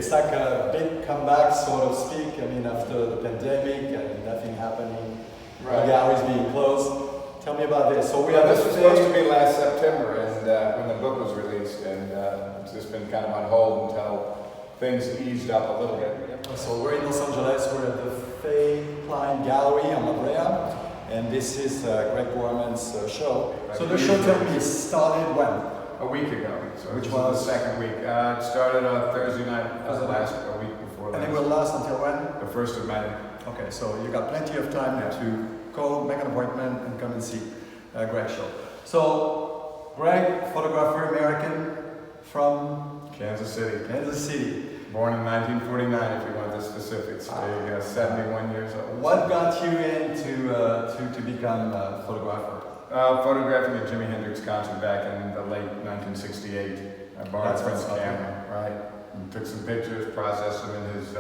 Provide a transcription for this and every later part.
It's like a big comeback, so to speak. I mean, after the pandemic and nothing happening, galleries being closed. Tell me about this. So we have this was supposed to be last September, and when the book was released, and it's just been kind of on hold until things eased up a little bit. So we're in Los Angeles. We're at the Fahey Klein Gallery on La Brea, and this is Greg Gorman's show. So the show, tell me, started when? A week ago. So which was the second week. It started on Thursday night, a week before last. And it will last until when? The 1st of May. Okay, so you got plenty of time to go, make an appointment, and come and see Greg's show. So, Greg, photographer, American, from Kansas City. Kansas City. Born in 1949, if you want the specifics. 71 years old. What got you into to become a photographer? Photographing a Jimi Hendrix concert back in the late 1968. I borrowed a friend's camera, right? And took some pictures, processed them in his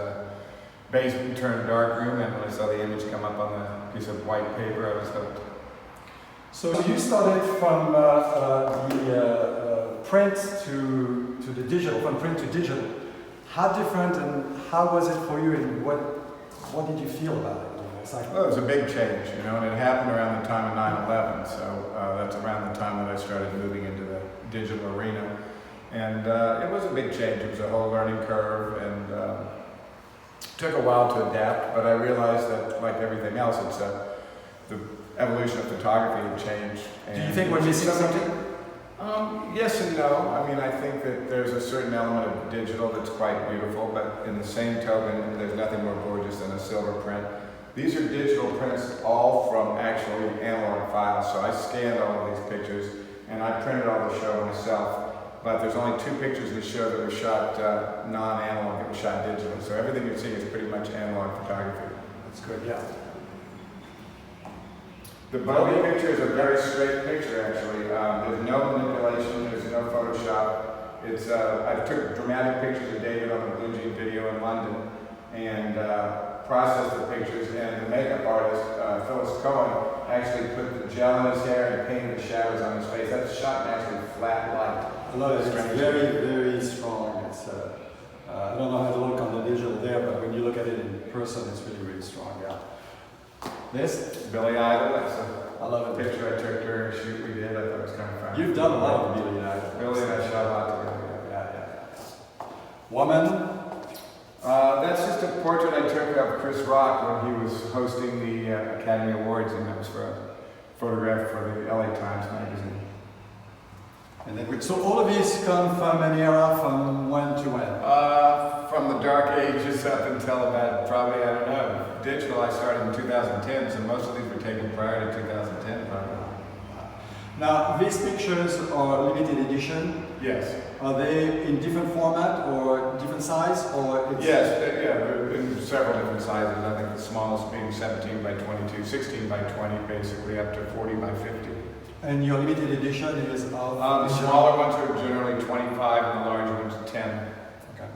basement turned dark room, and when I saw the image come up on the piece of white paper, I was hooked. So you started from the print to the digital, from print to digital. How different and how was it for you, and what did you feel about it? Well, it was a big change, you know, and it happened around the time of 9/11, so that's around the time that I started moving into the digital arena. And it was a big change. It was a whole learning curve, and took a while to adapt, but I realized that, like everything else, it's the evolution of photography had changed. Do you think we're missing something? Yes and no. I mean, I think that there's a certain element of digital that's quite beautiful, but in the same token, there's nothing more gorgeous than a silver print. These are digital prints, all from actually analog files. So I scanned all of these pictures, and I printed all the show myself. But there's only 2 pictures in the show that were shot non-analog, that were shot digitally. So everything you're seeing is pretty much analog photography. That's good, yeah. The Bowie picture is a very straight picture, actually. There's no manipulation, there's no Photoshop. It's I took dramatic pictures of David on the Blue Jean video in London, and processed the pictures, and the makeup artist, Phyllis Cohen, actually put the gel in his hair and painted the shadows on his face. That's shot in actually flat light. I love it. It's very, very strong. It's I don't know how to look on the digital there, but when you look at it in person, it's really, really strong. Yeah. This Billy Idol. That's I love a picture I took during a shoot we did. I thought it was kind of fun. You've done a lot of Billy Idol. Billy and I shot a lot together. Yeah. Woman. That's just a portrait I took of Chris Rock when he was hosting the Academy Awards, and that was for a photograph for the LA Times magazine. And then, so all of these come from an era from when to when? From the dark ages up until about probably, I don't know, digital I started in 2010, so most of these were taken prior to 2010 probably. Now, these pictures are limited edition. Yes. Are they in different format or different size, or it's... Yes, they're in several different sizes. I think the smallest being 17 by 22, 16 by 20, basically up to 40 by 50. And your limited edition is of... the smaller ones are generally 25 and the larger ones 10. Okay.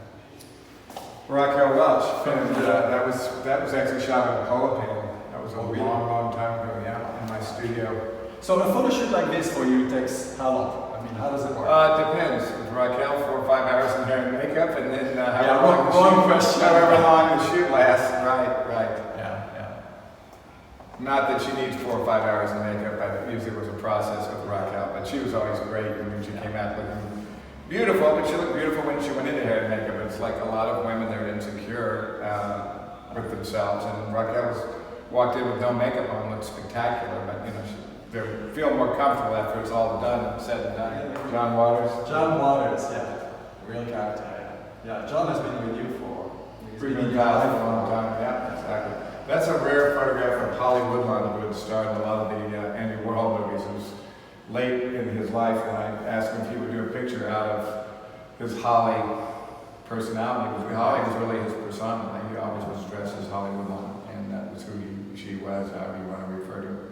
Raquel Welch, and that was actually shot on a polo pan. That was a long time ago, yeah, in my studio. So a photo shoot like this for you takes how long? I mean, how does it work? It depends. With Raquel, 4 or 5 hours in hair and makeup, and then however long the shoot lasts. Right. Yeah. Not that she needs 4 or 5 hours in makeup. Usually it was a process with Raquel, but she was always great. I mean, she came out looking beautiful, but she looked beautiful when she went into hair and makeup. It's like a lot of women, they're insecure with themselves, and Raquel walked in with no makeup on, looked spectacular, but you know, they feel more comfortable after it's all done, said and done. John Waters. Yeah. Real character. Yeah, John has been with you for a long time. Yeah, exactly. That's a rare photograph of Holly Woodlawn, who had starred in a lot of the Andy Warhol movies. It was late in his life, and I asked him if he would do a picture out of his Holly personality. Holly was really his persona. He always was dressed as Holly Woodlawn, and that was who she was, however you want to refer to her.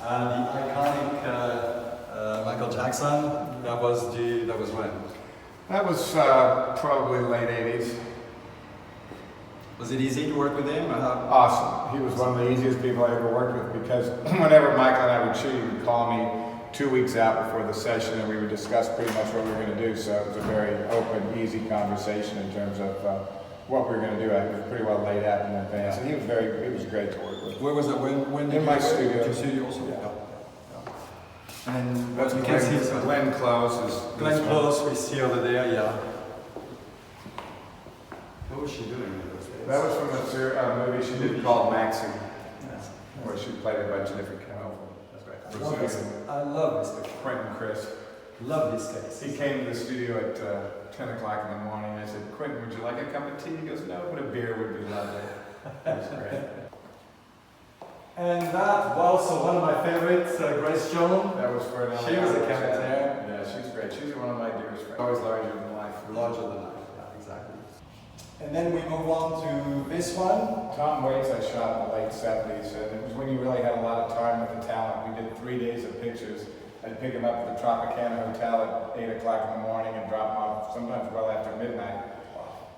The iconic Michael Jackson, that was when? That was probably late 80s. Was it easy to work with him? Awesome. He was one of the easiest people I ever worked with, because whenever Michael and I would shoot, he would call me 2 weeks out before the session, and we would discuss pretty much what we were going to do. So it was a very open, easy conversation in terms of what we were going to do. It was pretty well laid out in advance, and he was great to work with. Where was it? When In my studio. Your studio also? Yeah. And That's you can see Glenn Close is Glenn Close, we see over there, yeah. What was she doing in those days? That was from a movie she did called Maxie, where she played a bunch of different chemicals. That's right. I love this picture. Quentin Crisp. Love these guys. He came to the studio at 10 o'clock in the morning. I said, Quentin, would you like a cup of tea? He goes, no, but a beer would be lovely. That was great. And that was also one of my favorites, Grace Jones. That was for an She was a cafetiere. Yeah, she's great. She's one of my dearest friends. Always larger than life. Larger than life, yeah, exactly. And then we move on to this one. Tom Waits I shot in the late 70s, and it was when you really had a lot of time with the talent. We did 3 days of pictures. I'd pick him up at the Tropicana Hotel at 8 o'clock in the morning and drop him off sometimes well after midnight.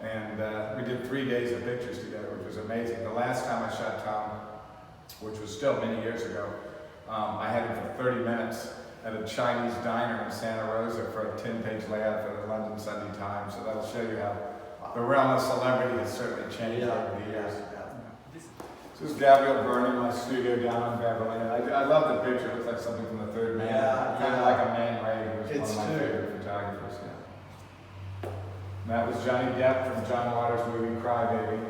And we did 3 days of pictures together, which was amazing. The last time I shot Tom, which was still many years ago, I had him for 30 minutes at a Chinese diner in Santa Rosa for a 10-page layout for the London Sunday Times. So that'll show you how the realm of celebrity has certainly changed over the years. This is Gabriel Byrne in my studio down on Beverly. And I love the picture. It looks like something from The Third Man. Yeah, Kind of like a Man Ray, who was It's one of my true. favorite photographers. Yeah. And that was Johnny Depp from John Waters' movie Cry Baby.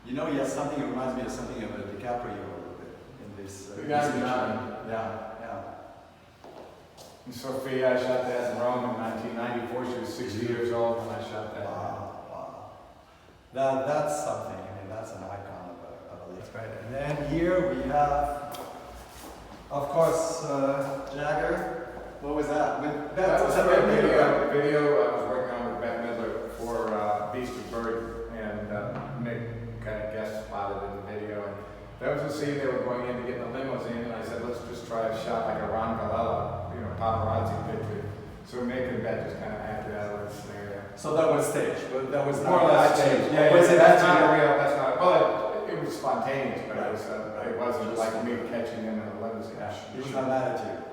You know, he has something, it reminds me of something of a DiCaprio a little bit in this. The guy this Johnny. picture. Yeah, yeah. And Sophia, I shot that in Rome in 1994. She was 60 years old when I shot that. Wow, wow. That's something. I mean, that's an icon of a late. Right. And then here we have, of course, Jagger. What was that? That was for a video I was working on with Bette Midler for Beast of Burden, and Nick kind of guest spotted in the video. And that was a scene they were going in to get in the limousine, and I said, let's just try a shot like a Ron Galella, paparazzi picture. So Nick and Bette just kind of acted out of the scenario. So that was staged, but that was More not or less staged. Yeah, Was it that's actually- not real. That's not. Well, it was spontaneous, but Right. it wasn't like me catching him in a limousine. It was not an attitude.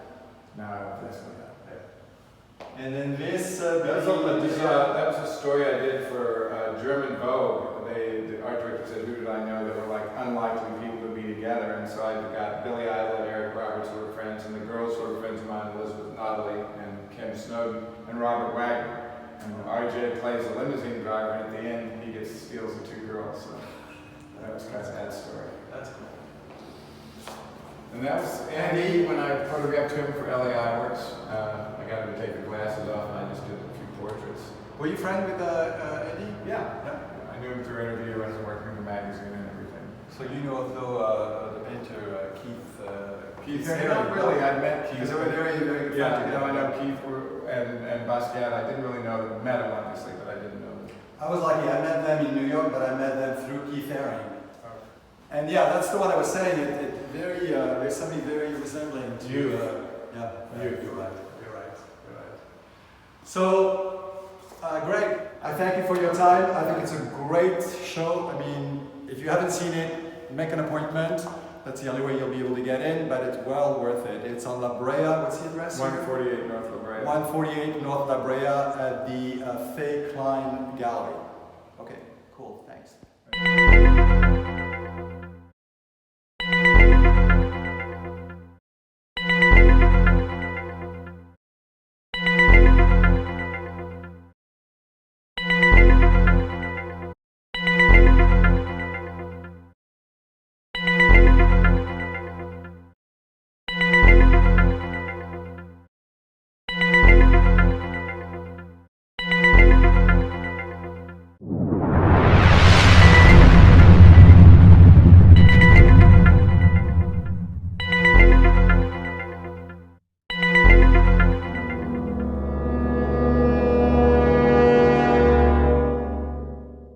No, that's not that. And then this, That was a story I did for German Vogue. The art director said, who did I know that were like unlikely people to be together? And so I got Billy Idol and Eric Roberts, who were friends, and the girls who were friends of mine, Elizabeth Notley and Ken Snowden and Robert Wagner. And RJ plays the limousine driver, and at the end he steals the 2 girls. So that was kind of that story. That's cool. And that was Andy when I photographed him for LAI Works. I got him to take the glasses off, and I just did a few portraits. Were you friend with Eddie? Yeah. I knew him through interview and working in the magazine and everything. So you know also the painter Keith Keith, not really. I met Keith. Because they were very, very good Yeah, friends no, I together. know Keith and Basquiat. I didn't really know them. Met him obviously, but I didn't know them. I was lucky. I met them in New York, but I met them through Keith Haring. And yeah, that's the one I was saying. There's something very resembling to You. You're right. You're right. You're right. So, Greg, I thank you for your time. I think it's a great show. I mean, if you haven't seen it, make an appointment. That's the only way you'll be able to get in, but it's well worth it. It's on La Brea. What's the address? 148 North La Brea. 148 North La Brea at the Fahey Klein Gallery. Okay, cool. Thanks.